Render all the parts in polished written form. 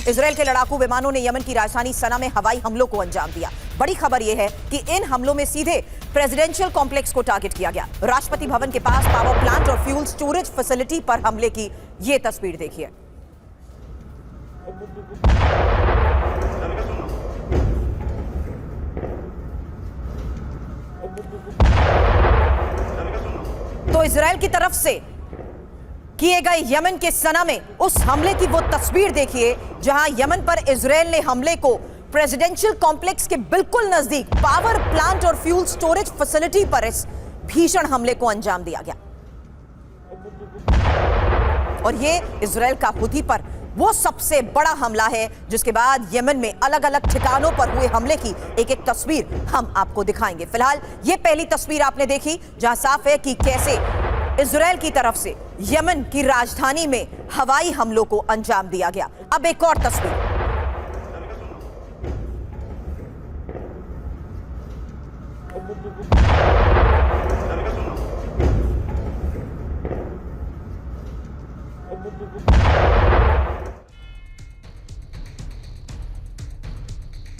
Israel के लड़ाकू विमानों ने यमन की राजधानी सना में हवाई हमलों को अंजाम दिया। बड़ी खबर यह है कि इन हमलों में सीधे प्रेसिडेंशियल कॉम्प्लेक्स को टारगेट किया गया। राष्ट्रपति भवन के पास पावर प्लांट और फ्यूल स्टोरेज फैसिलिटी पर हमले की यह तस्वीर देखिए। तो इजरायल की तरफ से किए गए यमन के सना में उस हमले की वो तस्वीर देखिए जहां यमन पर इजरायल ने हमले को प्रेसिडेंशियल कॉम्प्लेक्स के बिल्कुल नजदीक पावर प्लांट और फ्यूल स्टोरेज फैसिलिटी पर इस भीषण हमले को अंजाम दिया गया। और ये इजरायल का हुती पर वो सबसे बड़ा हमला है जिसके बाद यमन में अलग अलग ठिकानों पर हुए हमले की एक एक तस्वीर हम आपको दिखाएंगे। फिलहाल ये पहली तस्वीर आपने देखी जहां साफ है कि कैसे इजरायल की तरफ से यमन की राजधानी में हवाई हमलों को अंजाम दिया गया। अब एक और तस्वीर।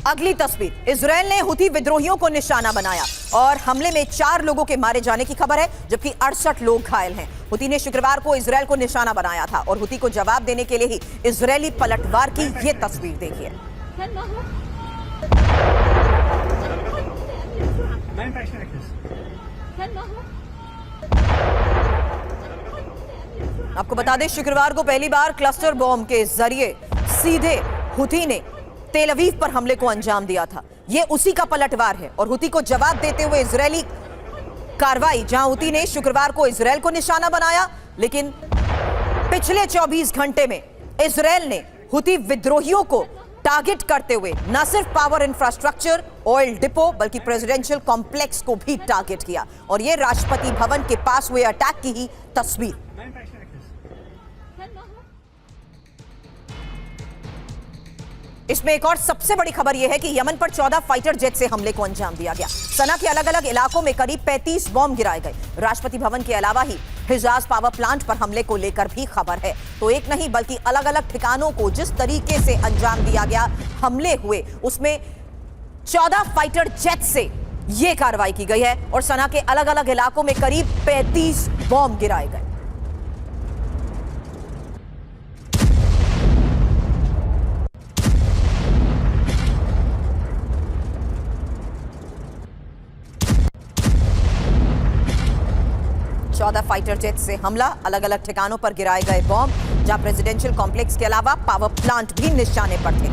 अगली तस्वीर, इजरायल ने हुती विद्रोहियों को निशाना बनाया और हमले में 4 लोगों के मारे जाने की खबर है जबकि 68 लोग घायल हैं। हुती ने शुक्रवार को इजरायल को निशाना बनाया था और हुती को जवाब देने के लिए ही इजरायली पलटवार की यह तस्वीर देखिए। आपको बता दें शुक्रवार को पहली बार क्लस्टर बॉम्ब के जरिए सीधे हुती ने तेल अवीव पर हमले को अंजाम दिया था। यह उसी का पलटवार है और हुती को जवाब देते हुए इजरायली कार्रवाई जहां हुती ने शुक्रवार को इजरायल को निशाना बनाया, लेकिन पिछले 24 घंटे में इजरायल ने हुती विद्रोहियों को टारगेट करते हुए न सिर्फ पावर इंफ्रास्ट्रक्चर, ऑयल डिपो बल्कि प्रेसिडेंशियल कॉम्प्लेक्स को भी टारगेट किया। और यह राष्ट्रपति भवन के पास हुए अटैक की ही तस्वीर। इसमें एक और सबसे बड़ी खबर यह है कि यमन पर 14 फाइटर जेट से हमले को अंजाम दिया गया। सना के अलग अलग इलाकों में करीब 35 बॉम्ब गिराए गए। राष्ट्रपति भवन के अलावा ही हिजाज पावर प्लांट पर हमले को लेकर भी खबर है। तो एक नहीं बल्कि अलग अलग ठिकानों को जिस तरीके से अंजाम दिया गया, हमले हुए, उसमें 14 फाइटर जेट से यह कार्रवाई की गई है और सना के अलग अलग इलाकों में करीब 35 बॉम्ब गिराए गए। फाइटर जेट से हमला, अलग अलग ठिकानों पर गिराए गए बॉम्ब, जहां प्रेसिडेंशियल कॉम्प्लेक्स के अलावा पावर प्लांट भी निशाने पर थे।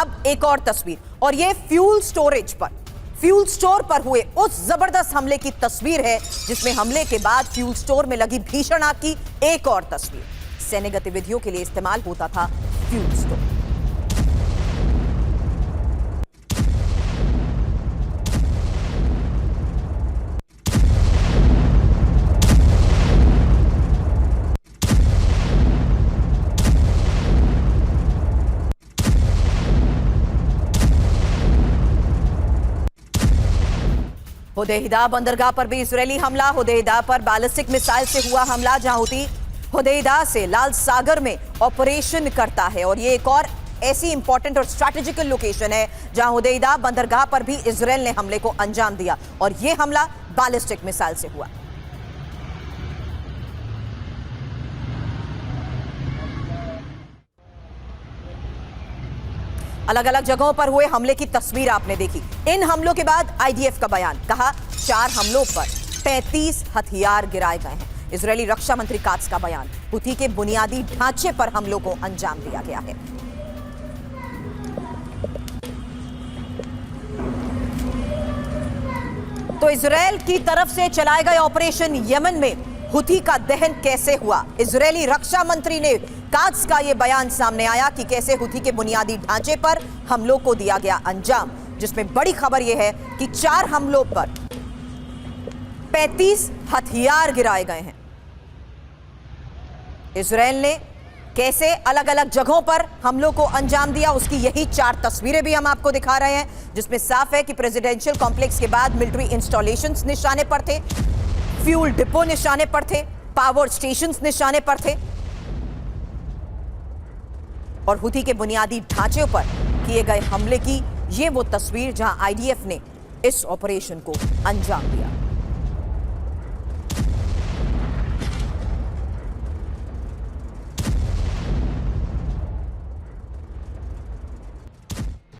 अब एक और तस्वीर और यह फ्यूल स्टोर पर हुए उस जबरदस्त हमले की तस्वीर है जिसमें हमले के बाद फ्यूल स्टोर में लगी भीषण आग की एक और तस्वीर। सैन्य गतिविधियों के लिए इस्तेमाल होता था फ्यूल स्टोर। हुदैदा बंदरगाह पर भी इजरायली हमला। हुदैदा पर बैलिस्टिक मिसाइल से हुआ हमला जहां हुती हुदैदा से लाल सागर में ऑपरेशन करता है और ये एक और ऐसी इंपॉर्टेंट और स्ट्रैटेजिकल लोकेशन है जहां हुदैदा बंदरगाह पर भी इजरायल ने हमले को अंजाम दिया और यह हमला बैलिस्टिक मिसाइल से हुआ। अलग अलग जगहों पर हुए हमले की तस्वीर आपने देखी। इन हमलों के बाद आईडीएफ का बयान, कहा 4 हमलों पर 35 हथियार गिराए गए हैं। इजरायली रक्षा मंत्री कात्स का बयान, हुती के बुनियादी ढांचे पर हमलों को अंजाम दिया गया है। तो इजरायल की तरफ से चलाए गए ऑपरेशन यमन में हुती का दहन कैसे हुआ, इजरायली रक्षा मंत्री ने कात्स का यह बयान सामने आया कि कैसे हुती के बुनियादी ढांचे पर हमलों को दिया गया अंजाम, जिसमें बड़ी खबर यह है कि 4 हमलों पर 35 हथियार गिराए गए हैं। इजरायल ने कैसे अलग अलग जगहों पर हमलों को अंजाम दिया, उसकी यही 4 तस्वीरें भी हम आपको दिखा रहे हैं, जिसमें साफ है कि प्रेसिडेंशियल कॉम्प्लेक्स के बाद मिलिट्री इंस्टॉलेशंस निशाने पर थे, फ्यूल डिपो निशाने पर थे, पावर स्टेशंस निशाने पर थे। और हुती के बुनियादी ढांचे पर किए गए हमले की ये वो तस्वीर जहां आईडीएफ ने इस ऑपरेशन को अंजाम दिया।